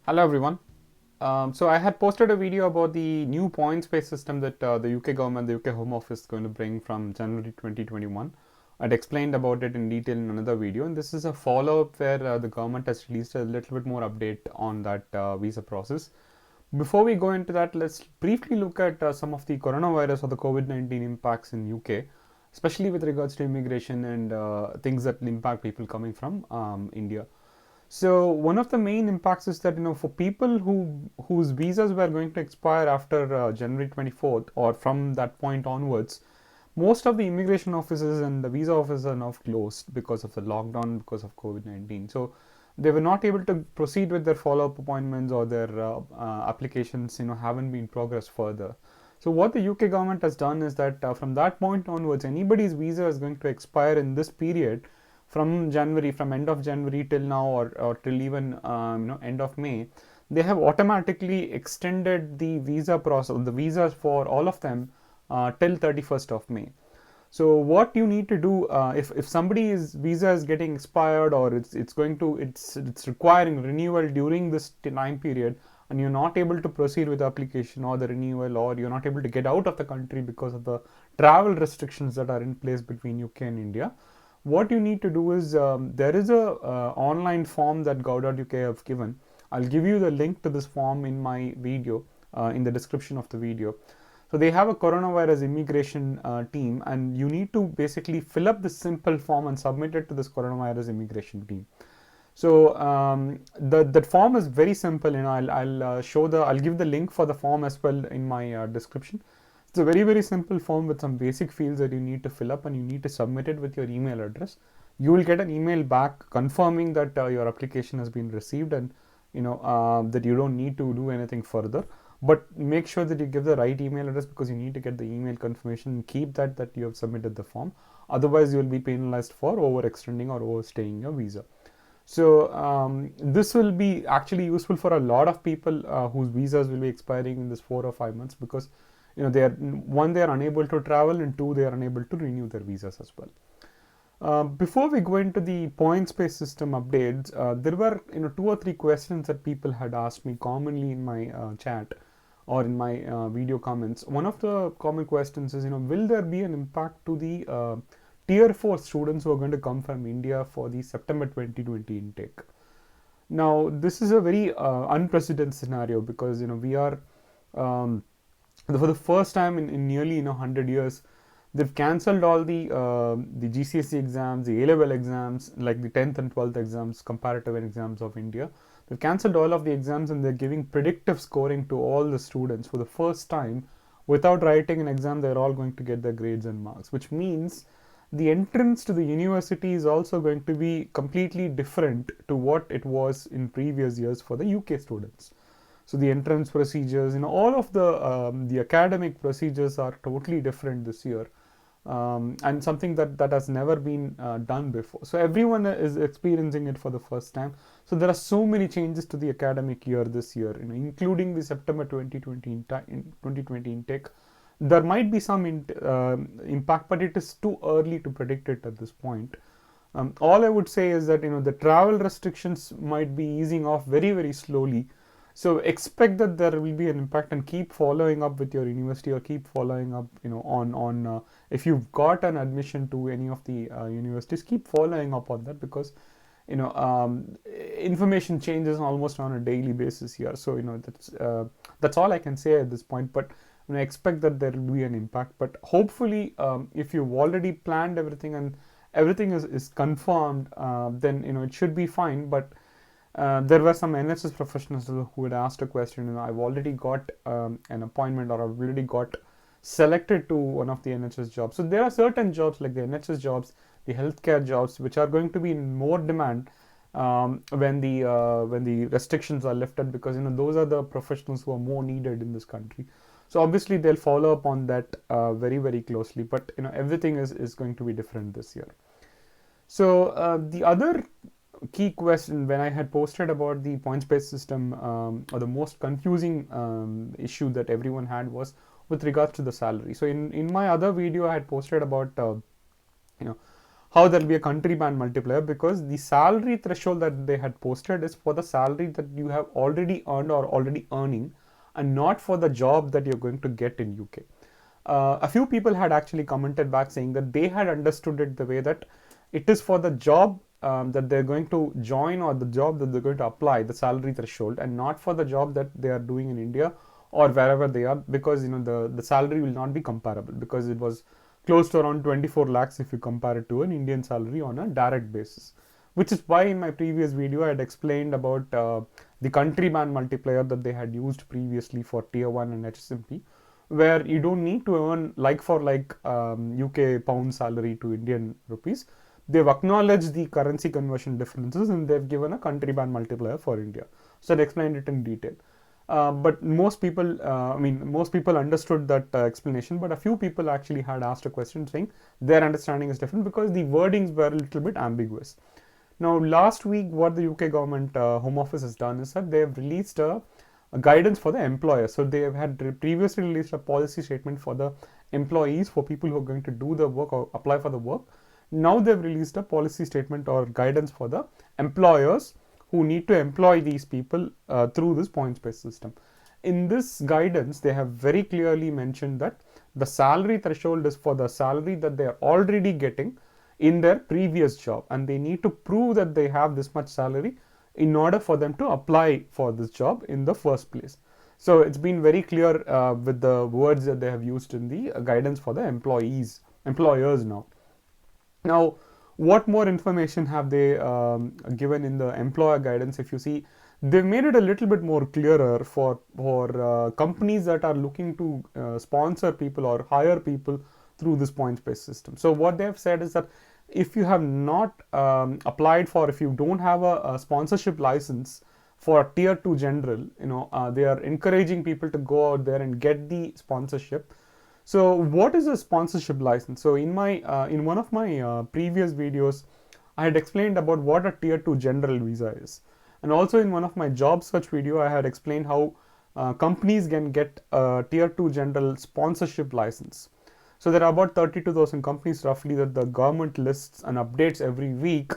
Hello everyone. So I had posted a video about the new points-based system that the UK government, the UK Home Office is going to bring from January 2021. I'd explained about it in detail in another video, and this is a follow-up where the government has released a little bit more update on that visa process. Before we go into that, let's briefly look at some of the coronavirus or the COVID-19 impacts in UK, especially with regards to immigration and things that impact people coming from India. So one of the main impacts is that for people whose visas were going to expire after January 24th or from that point onwards, most of the immigration offices and the visa offices are now closed because of the lockdown, because of COVID-19. So they were not able to proceed with their follow-up appointments, or their applications haven't been progressed further. So what the UK government has done is that from that point onwards, anybody's visa is going to expire in this period from January, from end of January till now, or till even end of May. They have automatically extended the visa process, the visas for all of them till 31st of May. So what you need to do, if somebody's visa is getting expired, or it's requiring renewal during this time period, and you're not able to proceed with the application or the renewal, or you're not able to get out of the country because of the travel restrictions that are in place between UK and India, what you need to do is, there is a online form that gov.uk have given. I'll give you the link to this form in my video, in the description of the video. So they have a coronavirus immigration team, and you need to basically fill up this simple form and submit it to this coronavirus immigration team. So that form is very simple. I'll give the link for the form as well in my description. It's a very simple form with some basic fields that you need to fill up, and you need to submit it with your email address. You will get an email back confirming that your application has been received, and that you don't need to do anything further. But make sure that you give the right email address, because you need to get the email confirmation and keep that you have submitted the form. Otherwise, you will be penalized for overextending or overstaying your visa. So this will be actually useful for a lot of people whose visas will be expiring in this 4 or 5 months, because they are, one, they are unable to travel, and two, they are unable to renew their visas as well. Before we go into the points-based system updates, there were 2 or 3 questions that people had asked me commonly in my chat or in my video comments. One of the common questions is, will there be an impact to the tier 4 students who are going to come from India for the September 2020 intake? Now, this is a very unprecedented scenario, because we are for the first time in nearly 100 years, they've cancelled all the GCSE exams, the A-level exams, like the 10th and 12th exams, comparative exams of India. They've cancelled all of the exams, and they're giving predictive scoring to all the students for the first time. Without writing an exam, they're all going to get their grades and marks, which means the entrance to the university is also going to be completely different to what it was in previous years for the UK students. So the entrance procedures, all of the academic procedures are totally different this year, and something that has never been done before. So everyone is experiencing it for the first time. So there are so many changes to the academic year this year, including the September 2020 intake. There might be some impact, but it is too early to predict it at this point. All I would say is that the travel restrictions might be easing off very slowly. So expect that there will be an impact, and keep following up with your university, or keep following up on if you've got an admission to any of the universities, keep following up on that, because information changes almost on a daily basis here. So that's all I can say at this point. But I expect that there will be an impact. But hopefully, if you've already planned everything and everything is confirmed, then it should be fine. But there were some NHS professionals who had asked a question. I've already got an appointment, or I've already got selected to one of the NHS jobs. So there are certain jobs, like the NHS jobs, the healthcare jobs, which are going to be in more demand when the restrictions are lifted, because those are the professionals who are more needed in this country. So obviously they'll follow up on that very closely. But everything is going to be different this year. So the other key question, when I had posted about the points-based system, or the most confusing issue that everyone had, was with regards to the salary. So in my other video, I had posted about how there will be a country band multiplier, because the salary threshold that they had posted is for the salary that you have already earned or already earning, and not for the job that you're going to get in UK. A few people had actually commented back saying that they had understood it the way that it is for the job that they're going to join, or the job that they're going to apply, the salary threshold, and not for the job that they are doing in India or wherever they are, because the salary will not be comparable, because it was close to around 24 lakhs if you compare it to an Indian salary on a direct basis. Which is why in my previous video I had explained about the country band multiplier that they had used previously for tier 1 and HSMP, where you don't need to earn like for like UK pound salary to Indian rupees. They've acknowledged the currency conversion differences and they've given a country band multiplier for India. So I explained it in detail. But most people, most people understood that explanation, but a few people actually had asked a question saying their understanding is different because the wordings were a little bit ambiguous. Now, last week, what the UK government Home Office has done is that they have released a guidance for the employer. So they have had previously released a policy statement for the employees, for people who are going to do the work or apply for the work. Now they've released a policy statement or guidance for the employers who need to employ these people through this points-based system. In this guidance, they have very clearly mentioned that the salary threshold is for the salary that they are already getting in their previous job, and they need to prove that they have this much salary in order for them to apply for this job in the first place. So it's been very clear with the words that they have used in the guidance for the employers now. Now, what more information have they given in the employer guidance? If you see, they've made it a little bit more clearer for companies that are looking to sponsor people or hire people through this points-based system. So what they have said is that if you have not applied for, if you don't have a sponsorship license for tier 2 general, they are encouraging people to go out there and get the sponsorship. So what is a sponsorship license? So in one of my previous videos, I had explained about what a tier 2 general visa is. And also in one of my job search video, I had explained how companies can get a tier 2 general sponsorship license. So there are about 32,000 companies roughly that the government lists and updates every week,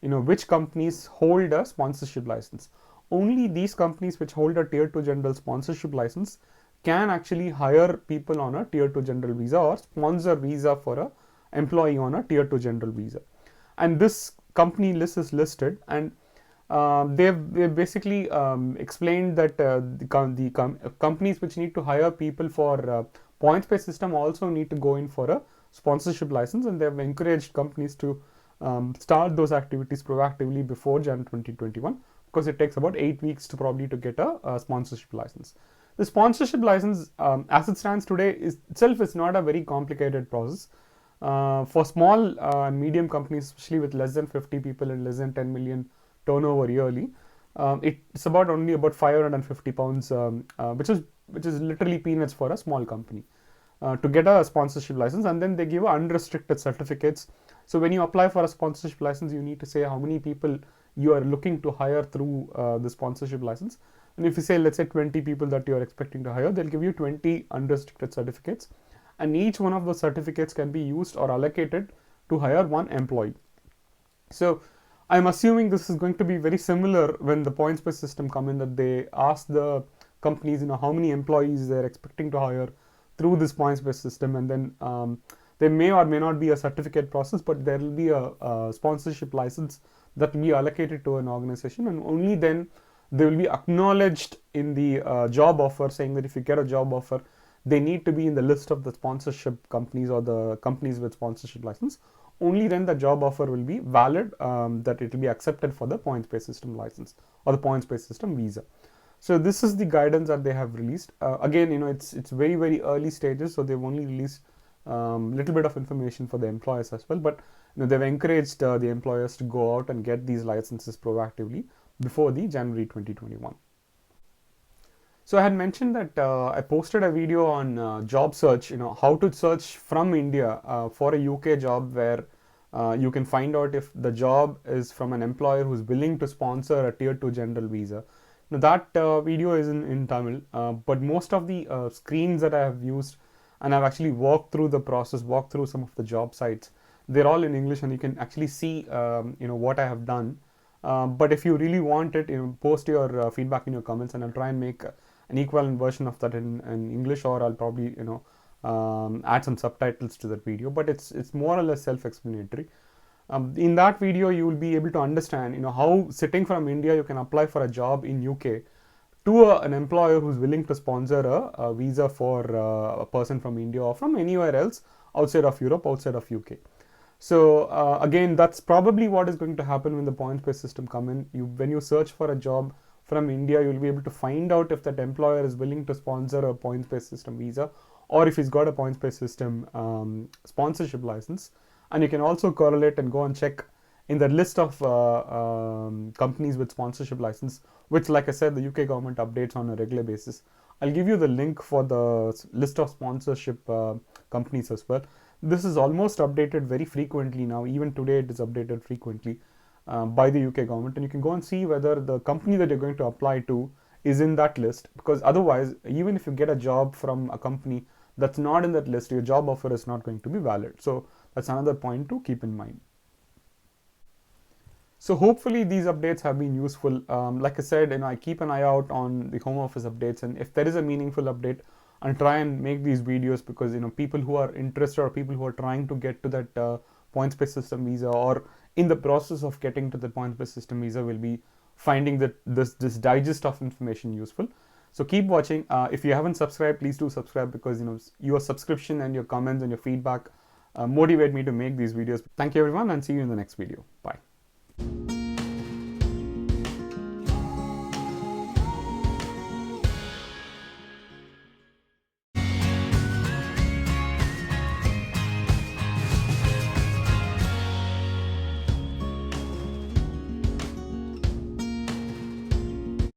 which companies hold a sponsorship license. Only these companies which hold a tier 2 general sponsorship license can actually hire people on a tier 2 general visa or sponsor visa for a employee on a tier 2 general visa. And this company list is listed, and they've basically explained that the companies which need to hire people for points-based system also need to go in for a sponsorship license, and they've encouraged companies to start those activities proactively before Jan 2021, because it takes about 8 weeks to probably to get a sponsorship license. The sponsorship license, as it stands today, itself is not a very complicated process. For small and medium companies, especially with less than 50 people and less than 10 million turnover yearly, it's only about 550 pounds, which is literally peanuts for a small company, to get a sponsorship license. And then they give unrestricted certificates. So when you apply for a sponsorship license, you need to say how many people you are looking to hire through the sponsorship license. And if you say, let's say 20 people that you're expecting to hire, they'll give you 20 unrestricted certificates. And each one of those certificates can be used or allocated to hire one employee. So I'm assuming this is going to be very similar when the points-based system come in, that they ask the companies, how many employees they're expecting to hire through this points-based system. And then there may or may not be a certificate process, but there will be a sponsorship license that will be allocated to an organization, and only then they will be acknowledged in the job offer, saying that if you get a job offer, they need to be in the list of the sponsorship companies or the companies with sponsorship license. Only then the job offer will be valid, that it will be accepted for the points-based system license or the points-based system visa. So this is the guidance that they have released. Again, it's very, very early stages, so they've only released little bit of information for the employers as well. But they've encouraged the employers to go out and get these licenses proactively before the January 2021. So I had mentioned that I posted a video on job search, how to search from India for a UK job, where you can find out if the job is from an employer who's willing to sponsor a tier 2 general visa. Now that video is in Tamil, but most of the screens that I have used, and I've actually walked through the process, walked through some of the job sites, they're all in English, and you can actually see what I have done. But if you really want it, post your feedback in your comments, and I'll try and make an equivalent version of that in English, or I'll probably add some subtitles to that video. But it's more or less self-explanatory. In that video, you will be able to understand how sitting from India you can apply for a job in UK to an employer who's willing to sponsor a visa for a person from India or from anywhere else outside of Europe, outside of UK. So again, that's probably what is going to happen when the points-based system come in. When you search for a job from India, you'll be able to find out if that employer is willing to sponsor a points-based system visa, or if he's got a points-based system sponsorship license. And you can also correlate and go and check in the list of companies with sponsorship license, which, like I said, the UK government updates on a regular basis. I'll give you the link for the list of sponsorship companies as well. This is almost updated very frequently now. Even today, it is updated frequently by the UK government, and you can go and see whether the company that you're going to apply to is in that list, because otherwise, even if you get a job from a company that's not in that list, your job offer is not going to be valid. So that's another point to keep in mind. So hopefully these updates have been useful. Like I said, I keep an eye out on the Home Office updates, and if there is a meaningful update, I'll try and make these videos, because people who are interested, or people who are trying to get to that points-based system visa, or in the process of getting to the points-based system visa, will be finding that this digest of information useful. So keep watching. If you haven't subscribed, please do subscribe, because your subscription and your comments and your feedback motivate me to make these videos. Thank you everyone, and see you in the next video. Bye.